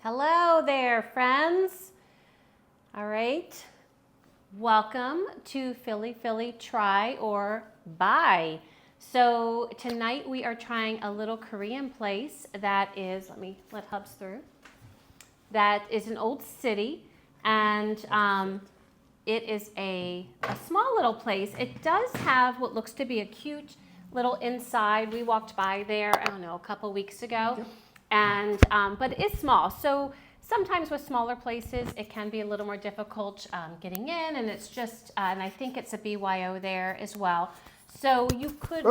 Hello there, friends. All right. Welcome to Philly Try or Buy. So tonight we are trying a little Korean place that is, let Hubs through, that is an old city, and it is a small little place. It does have what looks to be a cute little inside. We walked by there, I don't know, a couple weeks ago. Yep. And but it is small, so sometimes with smaller places it can be a little more difficult getting in, and it's just and I think it's a BYO there as well, so you could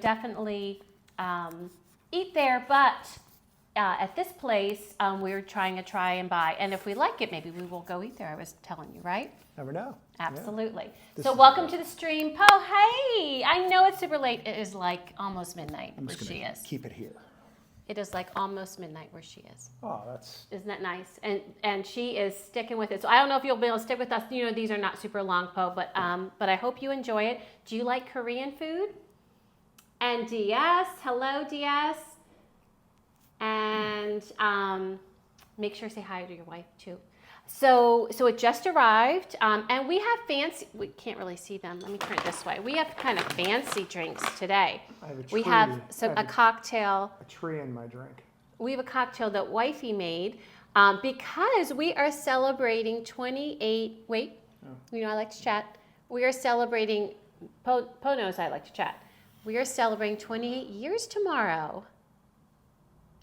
definitely eat there, but at this place we're trying a try and buy, and if we like it maybe we will go eat there. I was telling you, right? Never know. Absolutely. Yeah. So welcome to the stream. Poe, hey, I know it's super late. It is like almost midnight where she is. Keep it here. It is like almost midnight where she is. Oh, that's... Isn't that nice? And she is sticking with it. So I don't know if you'll be able to stick with us. You know, these are not super long, Poe, but I hope you enjoy it. Do you like Korean food? And DS, hello DS. And make sure to say hi to your wife too. So it just arrived, and we have fancy, we can't really see them. Let me turn it this way. We have kind of fancy drinks today. We have a cocktail. A tree in my drink. We have a cocktail that Wifey made because we are celebrating 28, I like to chat. We are celebrating, Po knows I like to chat. We are celebrating 28 years tomorrow.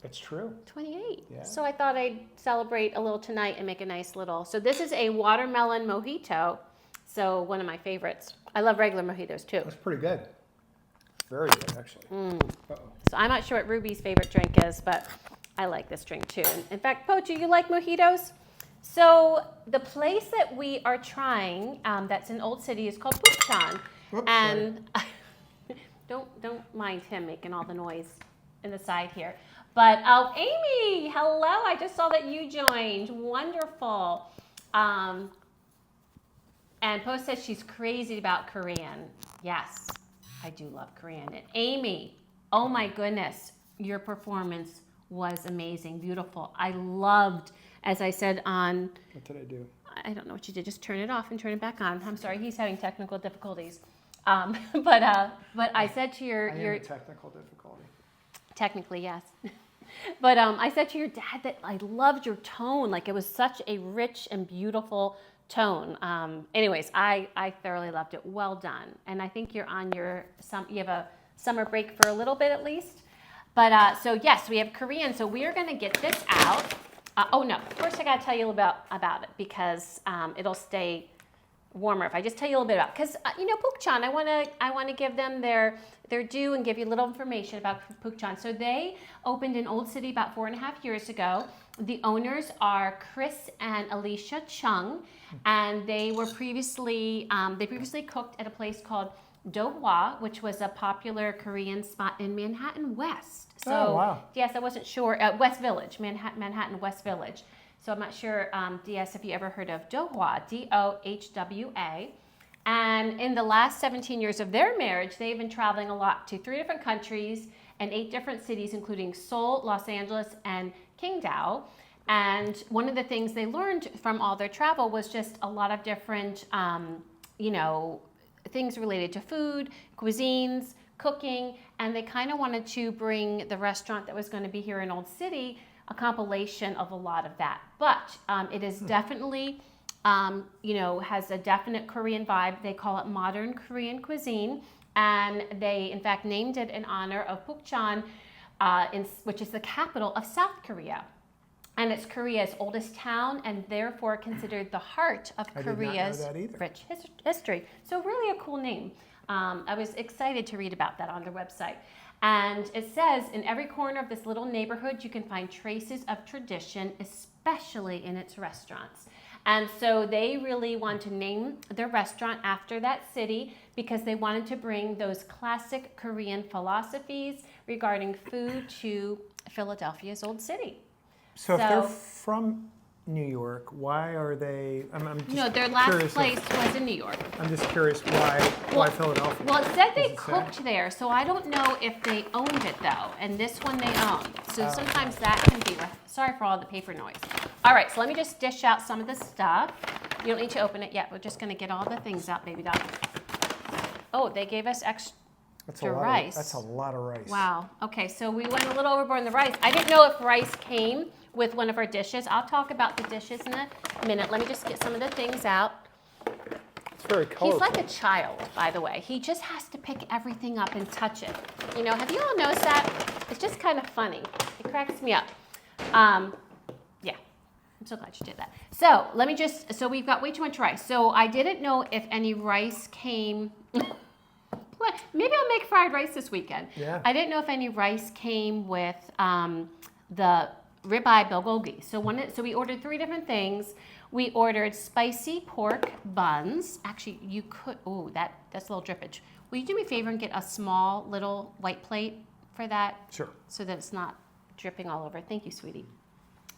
It's true. 28. Yeah. So I thought I'd celebrate a little tonight and make a nice little. So this is a watermelon mojito. So one of my favorites. I love regular mojitos too. That's pretty good. Very good, actually. So I'm not sure what Ruby's favorite drink is, but I like this drink too. In fact, Po, do you like mojitos? So the place that we are trying, that's in Old City, is called Buk Chon. And don't mind him making all the noise in the side here. But, Amy, hello. I just saw that you joined. Wonderful. And Po says she's crazy about Korean. Yes, I do love Korean. And Amy, oh my goodness, your performance was amazing, beautiful. I loved, as I said on... What did I do? I don't know what you did. Just turn it off and turn it back on. I'm sorry, he's having technical difficulties. But I said to your... I am a technical difficulty. Technically, yes. But I said to your dad that I loved your tone. Like, it was such a rich and beautiful tone. Anyways, I thoroughly loved it. Well done. And I think you're on you have a summer break for a little bit at least. But so yes, we have Korean. So we are going to get this out. First I got to tell you about it because it'll stay warmer if I just tell you a little bit about, because Buk Chon, I want to give them their due and give you a little information about Buk Chon. So they opened in Old City about 4.5 years ago. The owners are Chris and Alicia Chung, and they were previously cooked at a place called Do Hwa, which was a popular Korean spot in Manhattan West. So wow. Yes, I wasn't sure, West Village, Manhattan West Village. So I'm not sure, DS, if you ever heard of Do Hwa, DOHWA. And in the last 17 years of their marriage, they've been traveling a lot to 3 different countries and 8 different cities, including Seoul, Los Angeles, and Qingdao. And one of the things they learned from all their travel was just a lot of different, things related to food, cuisines, cooking, and they kind of wanted to bring the restaurant that was going to be here in Old City a compilation of a lot of that. But it is definitely, has a definite Korean vibe. They call it modern Korean cuisine. And they, in fact, named it in honor of Buk Chon, which is the capital of South Korea. And it's Korea's oldest town and therefore considered the heart of Korea's rich history. So really a cool name. I was excited to read about that on their website. And it says, in every corner of this little neighborhood, you can find traces of tradition, especially in its restaurants. And so they really want to name their restaurant after that city because they wanted to bring those classic Korean philosophies regarding food to Philadelphia's Old City. So if they're from New York. Why are they? I'm just No, their last curious place was in New York. I'm just curious why Philadelphia? Well, it said they Does it say? cooked there, so I don't know if they owned it though. And this one they own. So sometimes that can be. Sorry for all the paper noise. All right, so let me just dish out some of the stuff. You don't need to open it yet. We're just going to get all the things out, baby doll. Oh, they gave us extra rice. That's a lot of rice. Wow. Okay, so we went a little overboard on the rice. I didn't know if rice came with one of our dishes. I'll talk about the dishes in a minute. Let me just get some of the things out. It's very colorful. He's like a child, by the way. He just has to pick everything up and touch it. You know, have you all noticed that? It's just kind of funny. It cracks me up. Yeah, I'm so glad you did that. So let me just, so we've got way too much rice. So I didn't know if any rice came. Maybe I'll make fried rice this weekend. Yeah. I didn't know if any rice came with the Ribeye Bulgogi. So we ordered 3 different things. We ordered spicy pork buns. Actually, you could, that's a little drippage. Will you do me a favor and get a small little white plate for that? Sure. So that it's not dripping all over. Thank you, sweetie.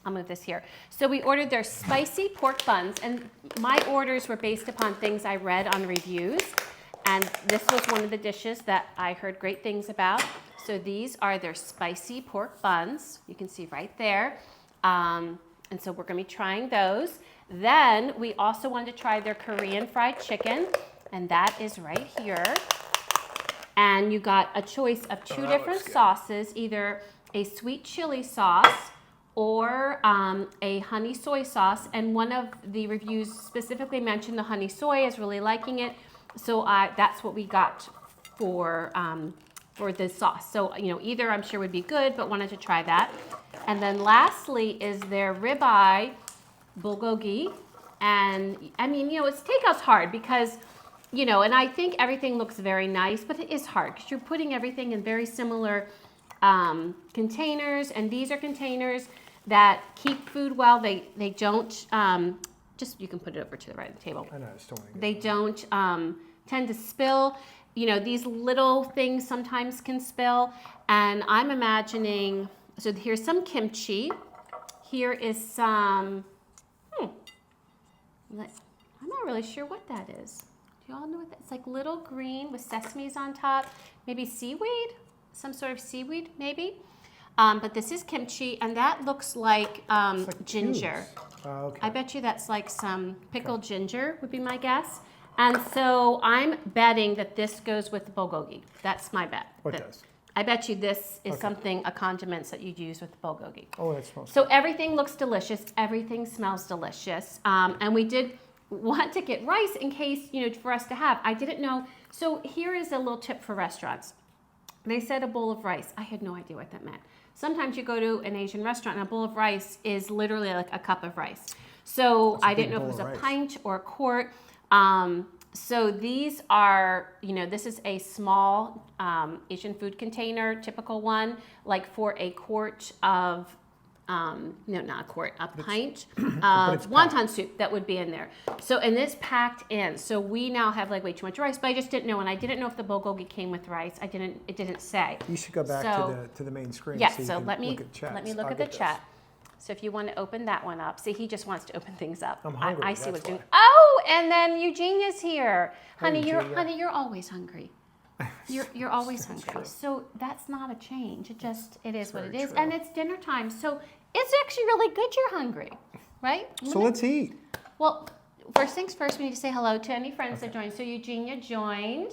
I'll move this here. So we ordered their spicy pork buns, and my orders were based upon things I read on reviews. And this was one of the dishes that I heard great things about. So these are their spicy pork buns. You can see right there. And so we're going to be trying those. Then we also wanted to try their Korean fried chicken. And that is right here. And you got a choice of 2 different sauces, either a sweet chili sauce or a honey soy sauce. And one of the reviews specifically mentioned the honey soy, is really liking it. So that's what we got for the sauce. So, you know, either I'm sure would be good, but wanted to try that. And then lastly is their Ribeye Bulgogi. And I mean, you know, takeout's hard because, you know, and I think everything looks very nice, but it is hard because you're putting everything in very similar containers. And these are containers that keep food well. They don't, just, you can put it over to the right of the table. I know, I just don't want to They don't tend to spill. You know, these little things sometimes can spill. And I'm imagining, so here's some kimchi. Here is some, I'm not really sure what that is. Do you all know what that is? It's like little green with sesames on top. Maybe seaweed? Some sort of seaweed, maybe. But this is kimchi, and that looks like, ginger. Okay. I bet you that's like some pickled ginger would be my guess. And so I'm betting that this goes with the bulgogi. That's my bet. What does? I bet you this is something, a condiments that you'd use with the bulgogi. Oh, that smells So good. everything looks delicious. Everything smells delicious. And we did want to get rice in case, you know, for us to have. I didn't know. So here is a little tip for restaurants. They said a bowl of rice. I had no idea what that meant. Sometimes you go to an Asian restaurant and a bowl of rice is literally like a cup of rice. So I didn't know if it was a pint or a quart. So these are, you know, this is a small Asian food container, typical one, like for a quart of, no, not a quart, a pint of wonton soup that would be in there. So, and this packed in. So we now have like way too much rice, but I just didn't know. And I didn't know if the bulgogi came with rice. It didn't say. You should go back to the main screen. Yes, so so you let me look at chat. let me look at the chat. So if you want to open that one up, see, he just wants to open things up. I'm hungry. I see what's that's doing. why. Oh, and then Eugenia's here, honey. Eugenia. You're always hungry. You're always hungry. true. So that's not a change. It is what it very is, true. and it's dinner time. So it's actually really good. You're hungry, right? So let's eat. Well, first things first, we need to say hello to any friends that joined. So Eugenia joined.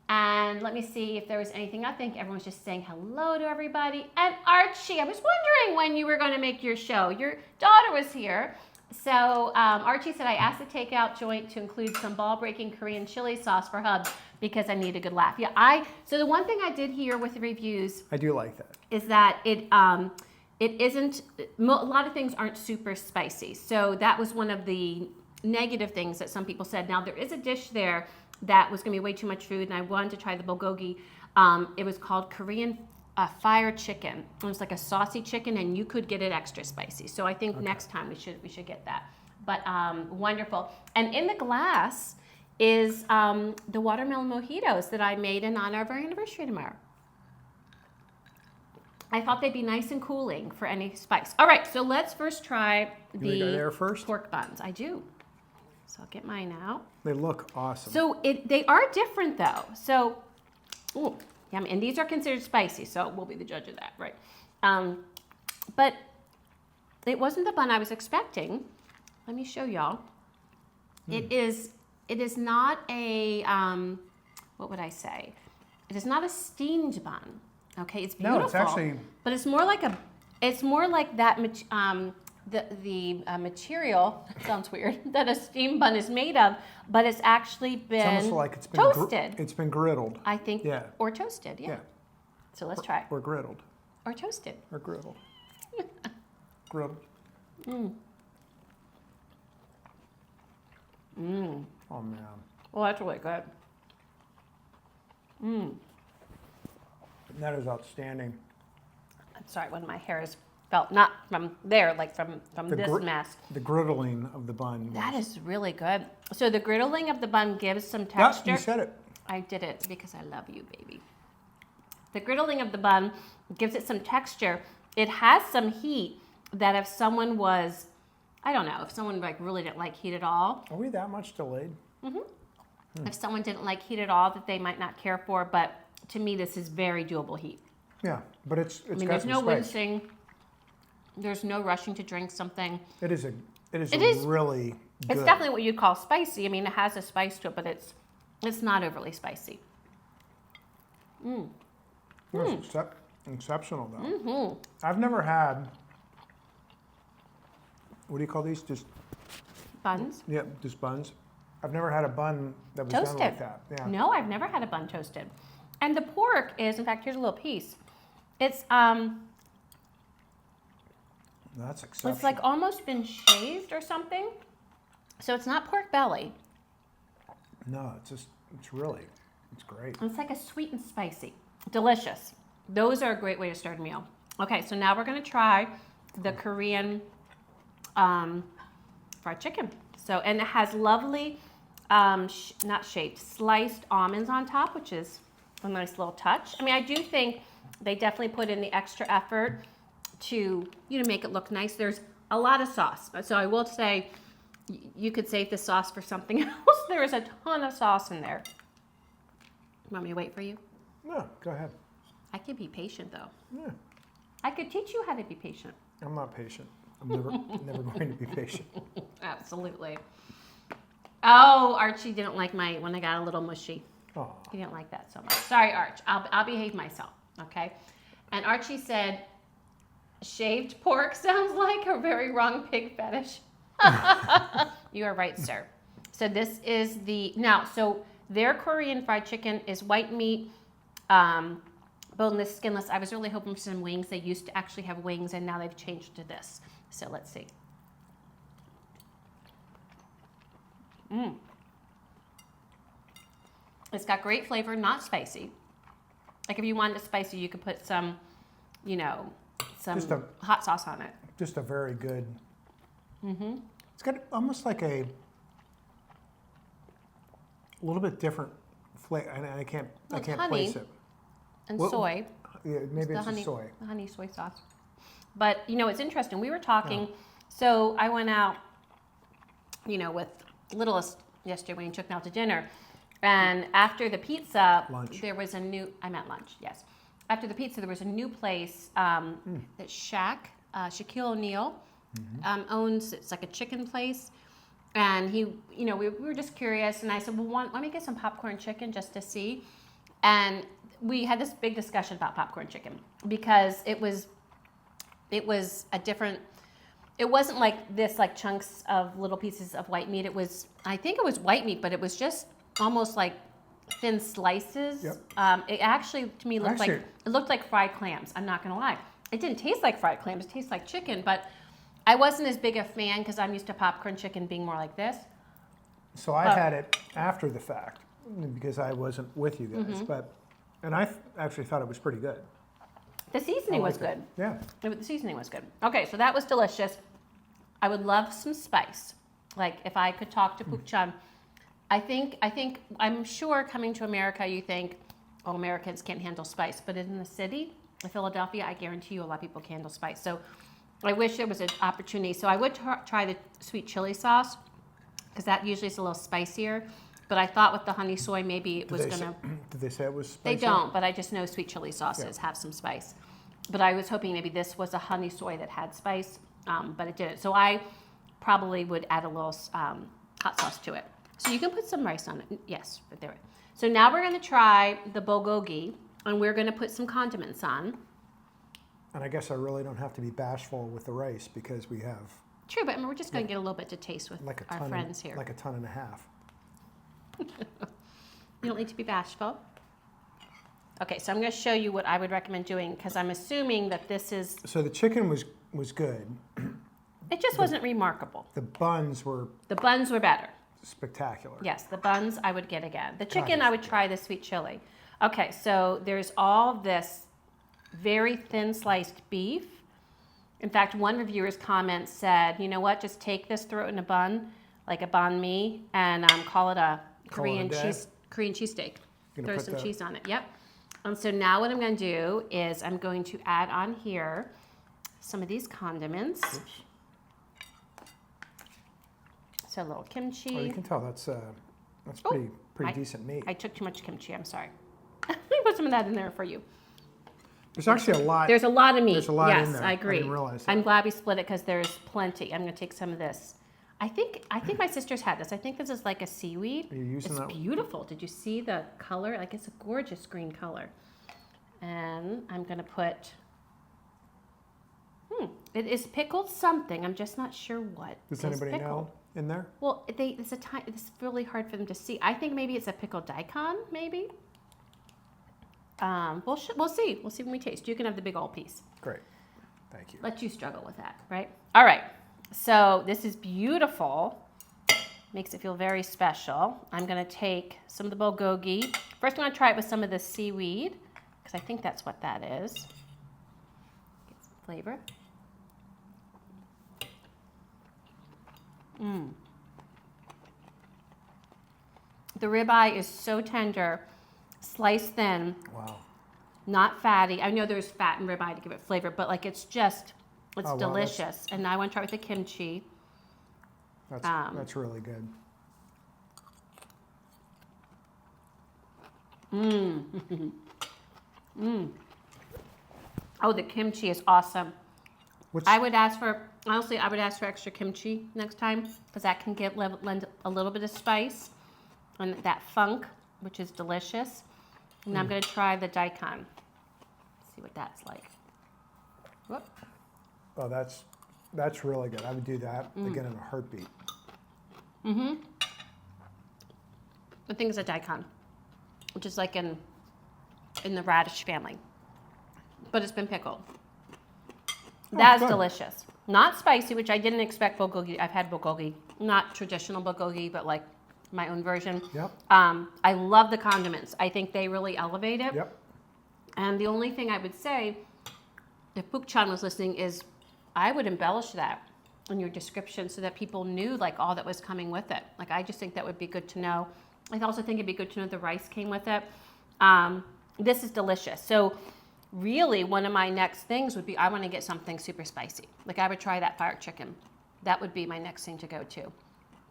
And let me see if there was anything. I think everyone's just saying hello to everybody. And Archie, I was wondering when you were going to make your show. Your daughter was here. So Archie said, I asked the takeout joint to include some ball-breaking Korean chili sauce for Hub because I need a good laugh. Yeah, so the one thing I did hear with the reviews I do like that. is that it isn't, a lot of things aren't super spicy. So that was one of the negative things that some people said. Now, there is a dish there that was going to be way too much food, and I wanted to try the bulgogi. It was called Korean fire chicken. It was like a saucy chicken, and you could get it extra spicy. So I think next time we should get that. But wonderful. And in the glass is the watermelon mojitos that I made in honor of our anniversary tomorrow. I thought they'd be nice and cooling for any spice. All right, so let's first try You wanna go the there first? pork buns. I do. So I'll get mine out. They look awesome. So they are different though. So, ooh, yummy. And these are considered spicy, so we'll be the judge of that, right? But it wasn't the bun I was expecting. Let me show y'all. It is not a, what would I say? It is not a steamed bun. Okay, it's beautiful. No, it's actually. But it's more like that. The material sounds weird that a steamed bun is made of, but it's actually been It's almost like it's been toasted. It's been griddled. I think. Yeah. Or toasted. Yeah. So let's try it. Or griddled. Or toasted. Or griddled. Grilled. Mm. Mm. Oh man. Well, that's really good. Mm. That is outstanding. I'm sorry, when my hair is felt not from there, like from this mask. The griddling of the bun. That is really good. So the griddling of the bun gives some texture. Yep, you said it. I did it because I love you, baby. The griddling of the bun gives it some texture. It has some heat that if someone was, I don't know, if someone like really didn't like heat at all. Are we that much delayed? If someone didn't like heat at all, that they might not care for, but to me, this is very doable heat. Yeah, but it's I mean, got there's some no spice. wincing. There's no rushing to drink something. It is really good. It's definitely what you'd call spicy. I mean, it has a spice to it, but it's not overly spicy. Mm. It's exceptional though. Mm-hmm. I've never had. What do you call these? Just Buns? yeah, just buns. I've never had a bun that was Toasted. done like that. Yeah. No, I've never had a bun toasted. And the pork is, in fact, here's a little piece. It's That's exceptional. it's like almost been shaved or something. So it's not pork belly. No, it's great. It's like a sweet and spicy. Delicious. Those are a great way to start a meal. Okay, so now we're gonna try the Korean fried chicken. So, and it has lovely, not shaped, sliced almonds on top, which is a nice little touch. I mean, I do think they definitely put in the extra effort to, make it look nice. There's a lot of sauce. So I will say, you could save the sauce for something else. There is a ton of sauce in there. Want me to wait for you? No, go ahead. I can be patient though. Yeah, I could teach you how to be patient. I'm not patient. I'm never going to be patient. Absolutely. Oh, Archie didn't like when I got a little mushy. Oh, He didn't like that so much. Sorry, Arch. I'll behave myself, okay? And Archie said, shaved pork sounds like a very wrong pig fetish. You are right, sir. So this is so their Korean fried chicken is white meat, boneless, skinless. I was really hoping for some wings. They used to actually have wings, and now they've changed to this. So let's see. It's got great flavor, not spicy. Like if you wanted it spicy, you could put some, some hot sauce on it. just a very good. Mm-hmm. It's got almost like a little bit different flavor, and I can't honey. place it. And Well, soy. Yeah, maybe the it's honey, a soy. the honey soy sauce. But it's interesting. We were talking. So I went out, with littlest yesterday when he took me out to dinner, and after the pizza, Lunch. there was I meant lunch. Yes. After the pizza, there was a new place that Shaquille O'Neal owns. It's like a chicken place. And he, we were just curious, and I said, well, why don't we get some popcorn chicken just to see? And we had this big discussion about popcorn chicken because it was a different. It wasn't like this, like chunks of little pieces of white meat. I think it was white meat, but it was just almost like thin slices. Yep. It actually, to me, looked like fried clams. I'm not gonna lie. It didn't taste like fried clams. It tastes like chicken, but I wasn't as big a fan because I'm used to popcorn chicken being more like this. So I had it after the fact because I wasn't with you guys, and I actually thought it was pretty good. The seasoning was good. Yeah. The seasoning was good. Okay, so that was delicious. I would love some spice. Like if I could talk to Buk Chon, I'm sure coming to America you think, oh, Americans can't handle spice, but in the city, in Philadelphia, I guarantee you a lot of people can handle spice. So I wish there was an opportunity. So I would try the sweet chili sauce because that usually is a little spicier. But I thought with the honey soy, maybe it was going to... Did they say it was spicy? They don't, but I just know sweet chili sauces have some spice. But I was hoping maybe this was a honey soy that had spice, but it didn't. So I probably would add a little hot sauce to it. So you can put some rice on it. Yes, but there. So now we're going to try the bulgogi, and we're going to put some condiments on. And I guess I really don't have to be bashful with the rice because we have... True, but we're just going to get a little bit to taste with like our friends here. Like a ton and a half. You don't need to be bashful. Okay, so I'm going to show you what I would recommend doing because I'm assuming that this is... So the chicken was good. It just wasn't remarkable. The buns were... The buns were better. Spectacular. Yes, the buns I would get again. The chicken I would try the sweet chili. Okay, so there's all this very thin sliced beef. In fact, one reviewer's comment said, you know what, just take this, throw it in a bun, like a banh mi, and call it a Korean cheesesteak. Throw some cheese on it, yep. And so now what I'm going to do is I'm going to add on here some of these condiments. Oops. So a little kimchi. Oh, you can tell that's pretty decent meat. I took too much kimchi, I'm sorry. Let me put some of that in there for you. There's actually a lot. There's a lot of meat. There's a lot in there. Yes, I agree. I didn't realize that. I'm glad we split it because there's plenty. I'm going to take some of this. I think my sister's had this. I think this is like a seaweed. Are you using that? It's beautiful. Did you see the color? Like it's a gorgeous green color. And I'm going to put, it is pickled something. I'm just not sure what. Does anybody know in there? Well, it's really hard for them to see. I think maybe it's a pickled daikon, maybe. We'll see. We'll see when we taste. You can have the big old piece. Great. Thank you. Let you struggle with that, right? All right. So this is beautiful. Makes it feel very special. I'm going to take some of the bulgogi. First, I'm going to try it with some of the seaweed because I think that's what that is. Get some flavor. The ribeye is so tender, sliced thin. Wow. Not fatty. I know there's fat in ribeye to give it flavor, but like it's delicious. And now I want to try it with the kimchi. That's really good. Oh, the kimchi is awesome. I would ask for extra kimchi next time because that can lend a little bit of spice and that funk, which is delicious. And I'm going to try the daikon. See what that's like. Whoop. Oh, that's really good. I would do that again in a heartbeat. The thing is a daikon, which is like in the radish family, but it's been pickled. That's delicious. Not spicy, which I didn't expect bulgogi. I've had bulgogi, not traditional bulgogi, but like my own version. Yep. I love the condiments. I think they really elevate it. Yep. And the only thing I would say, if Buk Chon was listening, is I would embellish that in your description so that people knew like all that was coming with it. Like I just think that would be good to know. I also think it'd be good to know the rice came with it. This is delicious. So really one of my next things would be I want to get something super spicy. Like I would try that fire chicken. That would be my next thing to go to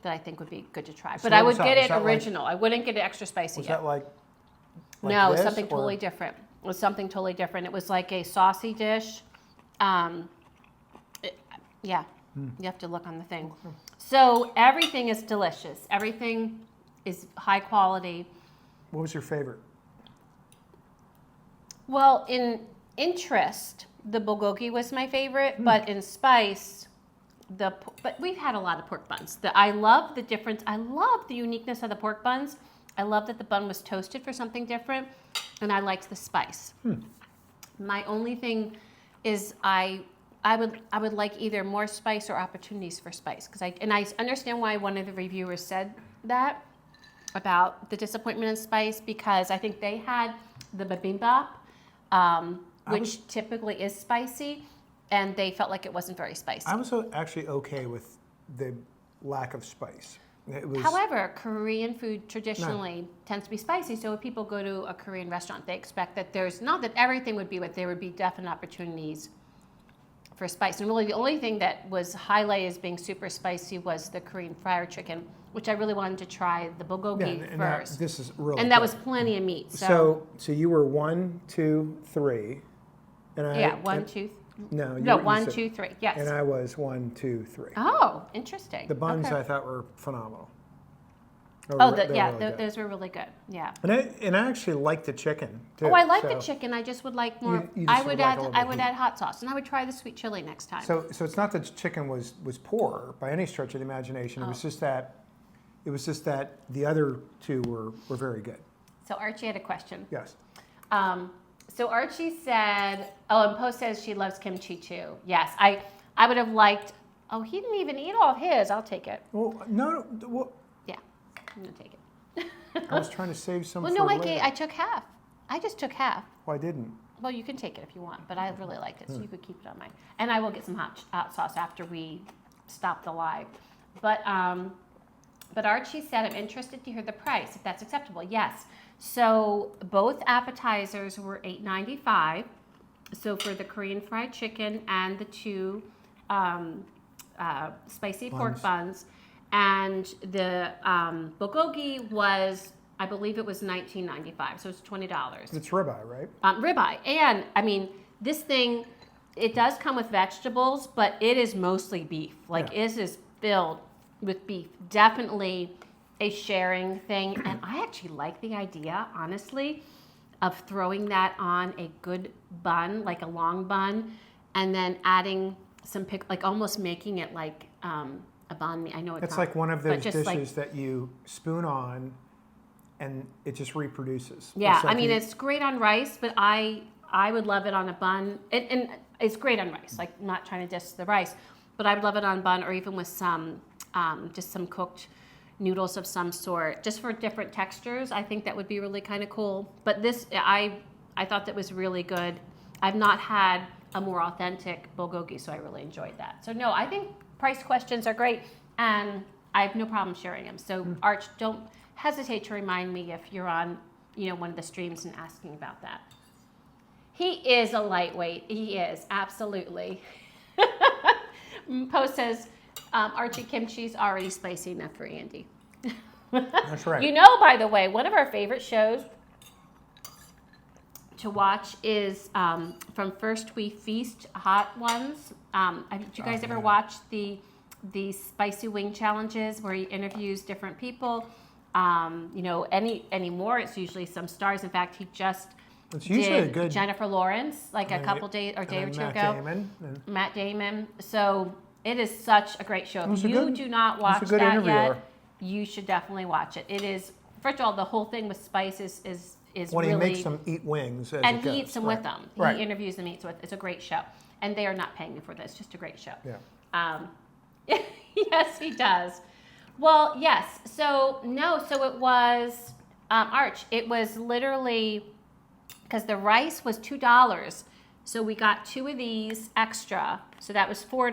that I think would be good to try. But I would get it original. I wouldn't get it extra spicy Was yet. that like no, it was this, something totally different. It was something totally different. It was like a saucy dish. You have to look on the thing. Okay. So everything is delicious. Everything is high quality. What was your favorite? Well, in interest, the bulgogi was my favorite, but in spice, but we've had a lot of pork buns. I love the difference. I love the uniqueness of the pork buns. I love that the bun was toasted for something different, and I liked the spice. My only thing is I would like either more spice or opportunities for spice I understand why one of the reviewers said that about the disappointment in spice because I think they had the bibimbap, which typically is spicy, and they felt like it wasn't very spicy. I was actually okay with the lack of spice. It was, However, Korean food traditionally tends to be spicy, so if people go to a Korean restaurant, they expect that there's, not that everything would be, but there would be definite opportunities for spice. And really the only thing that was highlighted as being super spicy was the Korean fried chicken, which I really wanted to try the bulgogi and first. this is really And that good. was plenty of meat. So you were 1, 2, 3, and I yeah, 1, 2, no, no, you 1, said- 2, 3. Yes. and I was 1, 2, 3. Oh, interesting. The buns Okay. I thought were phenomenal. Oh, They're really good. those were really good. Yeah. And I actually like the chicken too. Oh, I like the so- chicken. I just would like more. You just I would would like a add. little I bit would of add hot sauce, and I would try the sweet chili next time. So it's not that the chicken was poor by any stretch of the imagination. It was just that the other two were very good. So Archie had a question. Yes. So Archie said, oh, and Poe says she loves kimchi too. Yes, I would have liked. Oh, he didn't even eat all of his. I'll take it. Well, no. Well, Yeah, I'm gonna take it. I was trying to save some. Well, for no, later. I took half. I just took half. Well, I didn't. Well, you can take it if you want, but I really liked it, so you could keep it on mine. And I will get some hot sauce after we stop the live. But Archie said, I'm interested to hear the price, if that's acceptable. Yes. So both appetizers were $8.95. So for the Korean fried chicken and the two spicy pork buns, and the bulgogi was, I believe it was $19.95, so it's $20. It's ribeye, right? Ribeye. And I mean, this thing, it does come with vegetables, but it is mostly beef. Like it is filled with beef. Definitely a sharing thing. And I actually like the idea, honestly, of throwing that on a good bun, like a long bun, and then adding some like almost making it like a banh mi. I know it's It's not, like one of those dishes like, that you spoon on, and it just reproduces. yeah, It's like I mean, you- it's great on rice, but I would love it on a bun. And it's great on rice. Like, I'm not trying to diss the rice, but I would love it on bun or even with some, just some cooked noodles of some sort, just for different textures. I think that would be really kind of cool. But this, I thought that was really good. I've not had a more authentic bulgogi, so I really enjoyed that. So no, I think price questions are great, and I have no problem sharing them. So Arch, don't hesitate to remind me if you're on, one of the streams and asking about that. He is a lightweight. He is, absolutely. Poe says, Archie kimchi's already spicy enough for Andy. That's right. By the way, one of our favorite shows to watch is from First We Feast, Hot Ones. Did you guys ever watch the spicy wing challenges where he interviews different people? Anymore, it's usually some stars. In fact, he just It's usually a did good Jennifer Lawrence like a and couple it- days or and day or then two Matt ago. Damon, and Matt Damon. So it is such a great show. If was a you good- do not he's a watch good that interviewer. yet, you should definitely watch it. It is, first of all, the whole thing with spice is when really, he makes them eat wings, as and it he goes. eats them Right. with them. Right. He interviews them, eats with. It's a great show, and they are not paying me for this. Just a great show. Yeah. Yes, he does. Well, yes. So it was Arch. It was literally because the rice was $2, so we got two of these extra. So that was $4,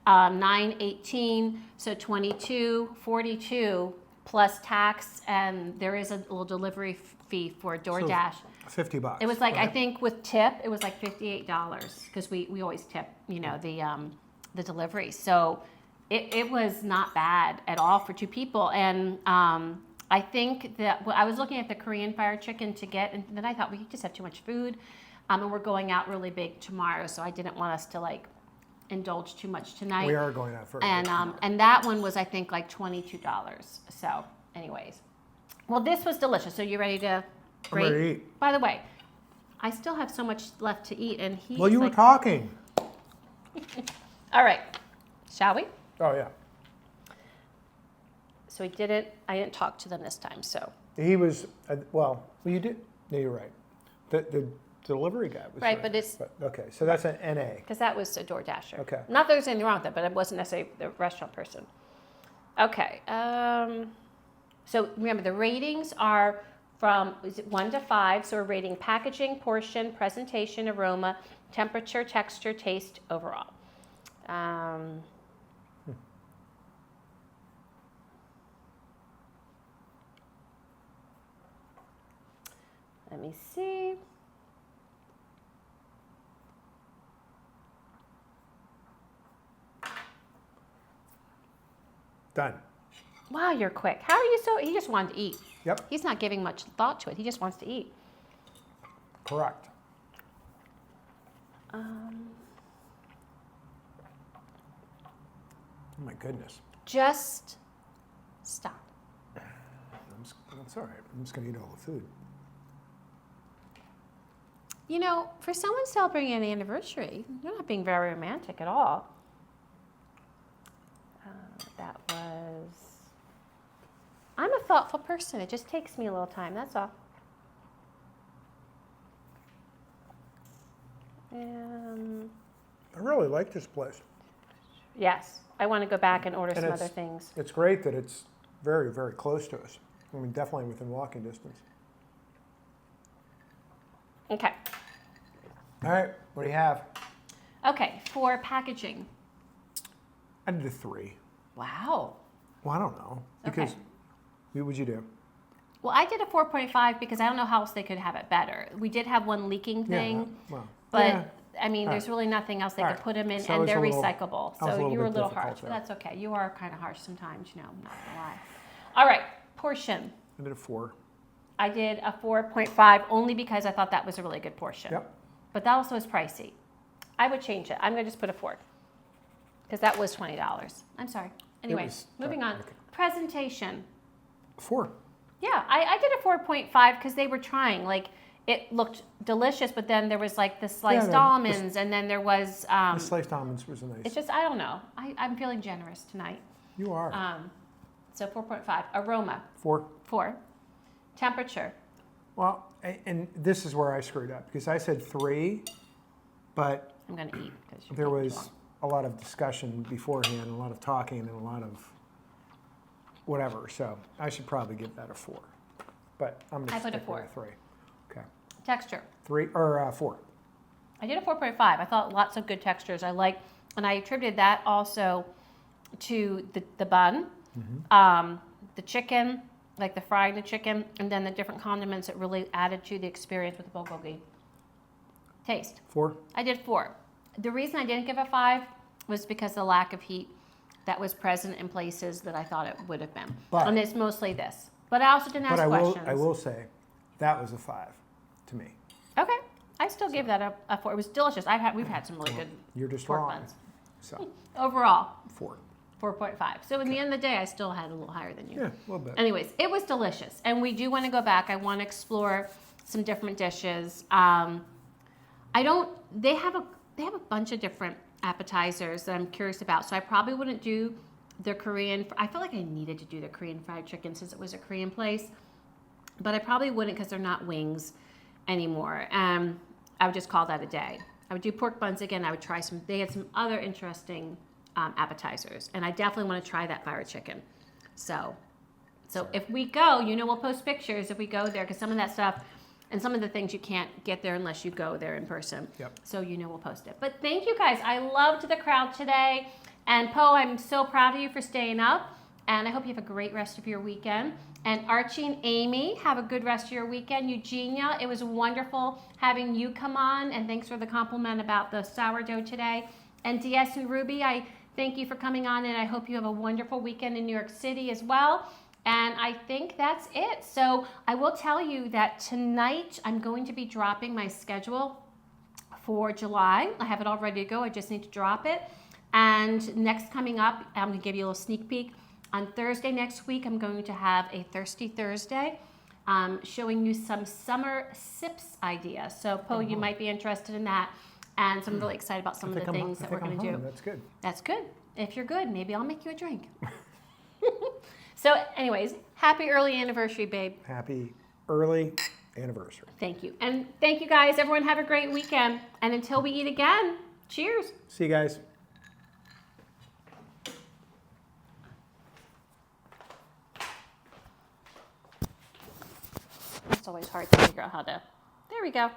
$9.18, so $22.42 plus tax, and there is a little delivery fee for DoorDash. $50. It was like, I right? think with tip, it was like $58 because we always tip, the delivery. So it was not bad at all for two people. And I think that I was looking at the Korean fried chicken to get, and then I thought we just have too much food. And we're going out really big tomorrow, so I didn't want us to indulge too much tonight. We are going out for a And bit. and that one was, I think, like $22. So anyways, well, this was delicious. So you ready to I'm ready to rate? eat. By the way, I still have so much left to eat, and he. Well, is you were like, talking. all right, shall we? Oh yeah. So I didn't talk to them this time. So He was well. You did. No, you're right. The delivery guy was Right, but it's- okay. So that's an NA. because that was a DoorDasher. Okay. Not that there's anything wrong with it, but it wasn't necessarily the restaurant person. Okay. So remember, the ratings are from 1 to 5. So we're rating packaging, portion, presentation, aroma, temperature, texture, taste, overall. Let me see. Done. Wow, you're quick. How are you so? He just wanted to eat. Yep. He's not giving much thought to it. He just wants to eat. Correct. Oh my goodness. Just stop. That's all right. I'm just going to eat all the food. You know, for someone celebrating an anniversary, you're not being very romantic at all. That was... I'm a thoughtful person. It just takes me a little time, that's all. I really like this place. Yes, I want to go back and order And some other things. It's great that it's very, very close to us. I mean, definitely within walking distance. Okay. All right, what do you have? Okay, for packaging. I did a 3. Wow. Well, I don't know. Because Okay. what would you do? Well, I did a 4.5 because I don't know how else they could have it better. We did have one leaking thing, Well, but yeah. I mean, All there's really nothing else they All could right. put them in, So I and was they're a little- recyclable. I was a So little you were a bit little difficult harsh, but there. that's okay. You are kind of harsh sometimes, you know, I'm not gonna lie. All right, portion. I did a 4. I did a 4.5 only because I thought that was a really good portion. Yep. But that also is pricey. I would change it. I'm gonna just put a 4 because that was $20. I'm sorry. Anyway, was- moving on. okay. Presentation. 4. Yeah, I did a 4.5 because they were trying. Like, it looked delicious, but then there was like the sliced the- almonds, and then there was. The sliced almonds was nice. It's just, I don't know. I'm feeling generous tonight. You are. So 4.5. Aroma, 4. 4. Temperature. Well, and this is where I screwed up because I said 3, but I'm going to eat. 'Cause you're there taking too was long. a lot of discussion beforehand, a lot of talking, and a lot of whatever. So I should probably give that a 4. But I'm going I to put a stick 4. with a 3. Okay. Texture. 3 or 4. I did a 4.5. I thought lots of good textures. I like, and I attributed that also to the bun, the chicken, like the frying the chicken, and then the different condiments that really added to the experience with the bulgogi. Taste. 4. I did 4. The reason I didn't give a 5 was because the lack of heat that was present in places that I thought it would have been. But- and it's mostly this. But I also didn't ask But questions. I will say that was a 5 to me. Okay. I still give that a 4. It was delicious. We've had some really good You're just pork wrong. buns. So Overall, 4. 4.5. So in the end of the day, I still had a little higher than you. Yeah, a little bit. Anyways, it was delicious, and we do want to go back. I want to explore some different dishes. They have a bunch of different appetizers that I'm curious about. So I probably wouldn't do the Korean. I feel like I needed to do the Korean fried chicken since it was a Korean place, but I probably wouldn't because they're not wings anymore. I would just call that a day. I would do pork buns again. I would try some. They had some other interesting appetizers, and I definitely want to try that fire chicken. So if we go, we'll post pictures if we go there, because some of that stuff and some of the things you can't get there unless you go there in person. Yep. So we'll post it. But thank you guys. I loved the crowd today. And Poe, I'm so proud of you for staying up. And I hope you have a great rest of your weekend. And Archie and Amy, have a good rest of your weekend. Eugenia, it was wonderful having you come on. And thanks for the compliment about the sourdough today. And DS and Ruby, I thank you for coming on. And I hope you have a wonderful weekend in New York City as well. And I think that's it. So I will tell you that tonight I'm going to be dropping my schedule for July. I have it all ready to go. I just need to drop it. And next coming up, I'm going to give you a little sneak peek. On Thursday next week, I'm going to have a Thirsty Thursday, showing you some summer sips ideas. So Poe, you might be interested in that. And so I'm really excited about some of the things that we're going to do. That's good. That's good. If you're good, maybe I'll make you a drink. So anyways, happy early anniversary, babe. Happy early anniversary. Thank you. And thank you guys. Everyone have a great weekend. And until we eat again, cheers. See you guys. It's always hard to figure out how to. There we go.